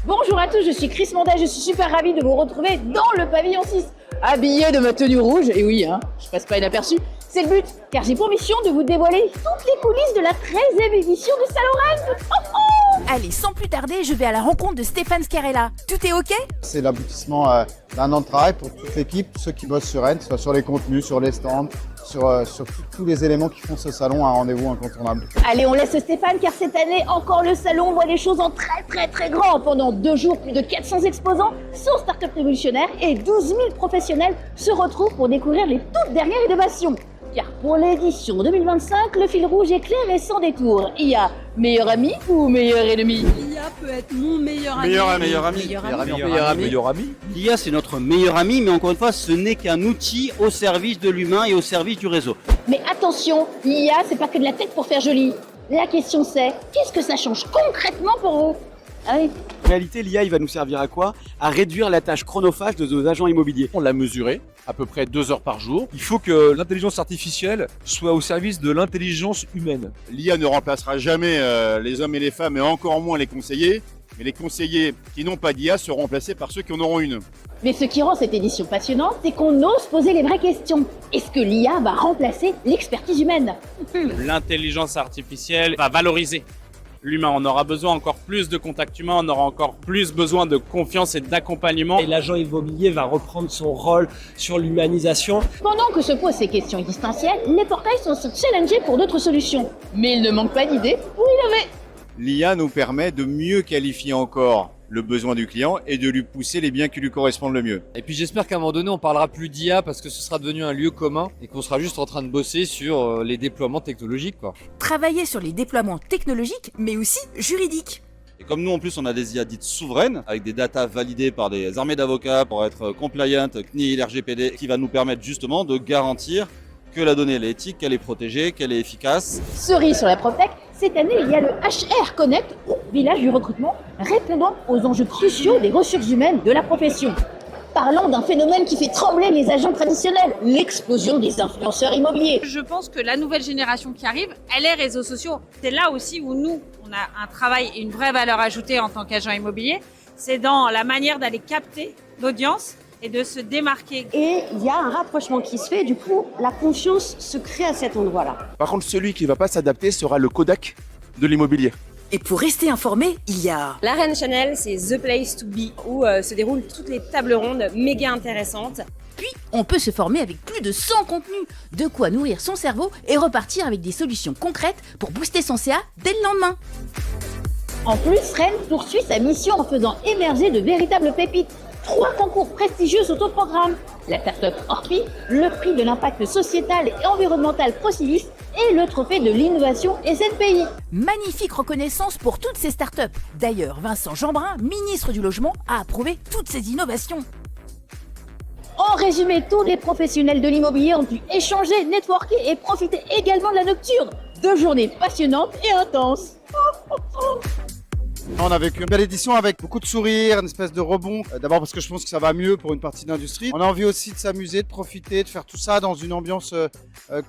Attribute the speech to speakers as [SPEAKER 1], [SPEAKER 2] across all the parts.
[SPEAKER 1] Bonjour à tous, je suis Chris Mondet, je suis super ravie de vous retrouver dans le pavillon 6, habillée de ma tenue rouge, et oui, je passe pas inaperçu, c'est le but, car j'ai pour mission de vous dévoiler toutes les coulisses de la 13e édition de Saint-Laurent.
[SPEAKER 2] Allez, sans plus tarder, je vais à la rencontre de Stéphane Scarella. Tout est OK?
[SPEAKER 3] C'est l'aboutissement d'un an de travail pour toute l'équipe, ceux qui bossent sur Rennes, soit sur les contenus, sur les stands, sur tous les éléments qui font ce salon un rendez-vous incontournable.
[SPEAKER 1] Allez, on laisse Stéphane, car cette année, encore le salon voit les choses en très grand. Pendant 2 jours, plus de 400 exposants, 100 startups révolutionnaires et 12 000 professionnels se retrouvent pour découvrir les toutes dernières innovations. Car pour l'édition 2025, le fil rouge est clair et sans détour. Il y a meilleur ami ou meilleur ennemi?
[SPEAKER 4] L'IA peut être mon meilleur ami.
[SPEAKER 5] Meilleur ami.
[SPEAKER 6] L'IA, c'est notre meilleur ami, mais encore une fois, ce n'est qu'un outil au service de l'humain et au service du réseau.
[SPEAKER 1] Mais attention, l'IA, c'est pas que de la tête pour faire joli. La question c'est, qu'est-ce que ça change concrètement pour vous? Ah oui.
[SPEAKER 5] En réalité, l'IA, il va nous servir à quoi? À réduire la tâche chronophage de nos agents immobiliers.
[SPEAKER 7] On l'a mesuré, à peu près 2 heures par jour. Il faut que l'intelligence artificielle soit au service de l'intelligence humaine.
[SPEAKER 8] L'IA ne remplacera jamais les hommes et les femmes, et encore moins les conseillers. Mais les conseillers qui n'ont pas d'IA seront remplacés par ceux qui en auront une.
[SPEAKER 1] Mais ce qui rend cette édition passionnante, c'est qu'on ose poser les vraies questions. Est-ce que l'IA va remplacer l'expertise humaine?
[SPEAKER 9] L'intelligence artificielle va valoriser l'humain. On aura besoin encore plus de contact humain, on aura encore plus besoin de confiance et d'accompagnement.
[SPEAKER 10] Et l'agent immobilier va reprendre son rôle sur l'humanisation.
[SPEAKER 1] Pendant que se posent ces questions existentielles, les portails sont challengés pour d'autres solutions. Mais il ne manque pas d'idées pour innover.
[SPEAKER 8] L'IA nous permet de mieux qualifier encore le besoin du client et de lui pousser les biens qui lui correspondent le mieux.
[SPEAKER 11] Et puis j'espère qu'à un moment donné on parlera plus d'IA parce que ce sera devenu un lieu commun et qu'on sera juste en train de bosser sur les déploiements technologiques, quoi.
[SPEAKER 2] Travailler sur les déploiements technologiques, mais aussi juridiques.
[SPEAKER 6] Et comme nous, en plus, on a des IA dites souveraines, avec des datas validées par des armées d'avocats pour être compliant, CNIL, RGPD, qui va nous permettre justement de garantir que la donnée elle est éthique, qu'elle est protégée, qu'elle est efficace.
[SPEAKER 1] Cerise sur la PropTech, cette année il y a le HR Connect, village du recrutement, répondant aux enjeux cruciaux des ressources humaines de la profession. Parlons d'un phénomène qui fait trembler les agents traditionnels, l'explosion des influenceurs immobiliers.
[SPEAKER 4] Je pense que la nouvelle génération qui arrive, elle est réseaux sociaux. C'est là aussi où nous, on a un travail et une vraie valeur ajoutée en tant qu'agent immobilier. C'est dans la manière d'aller capter l'audience et de se démarquer.
[SPEAKER 12] Et il y a un rapprochement qui se fait, du coup, la confiance se crée à cet endroit-là.
[SPEAKER 5] Par contre, celui qui ne va pas s'adapter sera le Kodak de l'immobilier.
[SPEAKER 2] Et pour rester informé, il y a...
[SPEAKER 13] La Reine Chanel, c'est The Place to Be, où se déroulent toutes les tables rondes méga intéressantes.
[SPEAKER 2] Puis, on peut se former avec plus de 100 contenus, de quoi nourrir son cerveau et repartir avec des solutions concrètes pour booster son CA dès le lendemain.
[SPEAKER 1] En plus, Rennes poursuit sa mission en faisant émerger de véritables pépites. 3 concours prestigieux sont au programme. La start-up Orpi, le prix de l'impact sociétal et environnemental Procivis et le trophée de l'innovation SNPI.
[SPEAKER 2] Magnifique reconnaissance pour toutes ces startups. D'ailleurs, Vincent Jeanbrun, ministre du Logement, a approuvé toutes ces innovations.
[SPEAKER 1] En résumé, tous les professionnels de l'immobilier ont pu échanger, networker et profiter également de la nocturne. 2 journées passionnantes et intenses.
[SPEAKER 3] On a vécu une belle édition avec beaucoup de sourires, une espèce de rebond. D'abord parce que je pense que ça va mieux pour une partie de l'industrie. On a envie aussi de s'amuser, de profiter, de faire tout ça dans une ambiance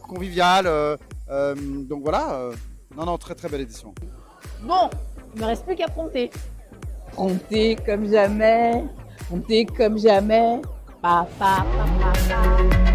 [SPEAKER 3] conviviale. Donc voilà, non, très très belle édition.
[SPEAKER 1] Bon, il ne me reste plus qu'à prompter.
[SPEAKER 12] Prompter comme jamais, prompter comme jamais. Pa, pa, pa, pa, pa.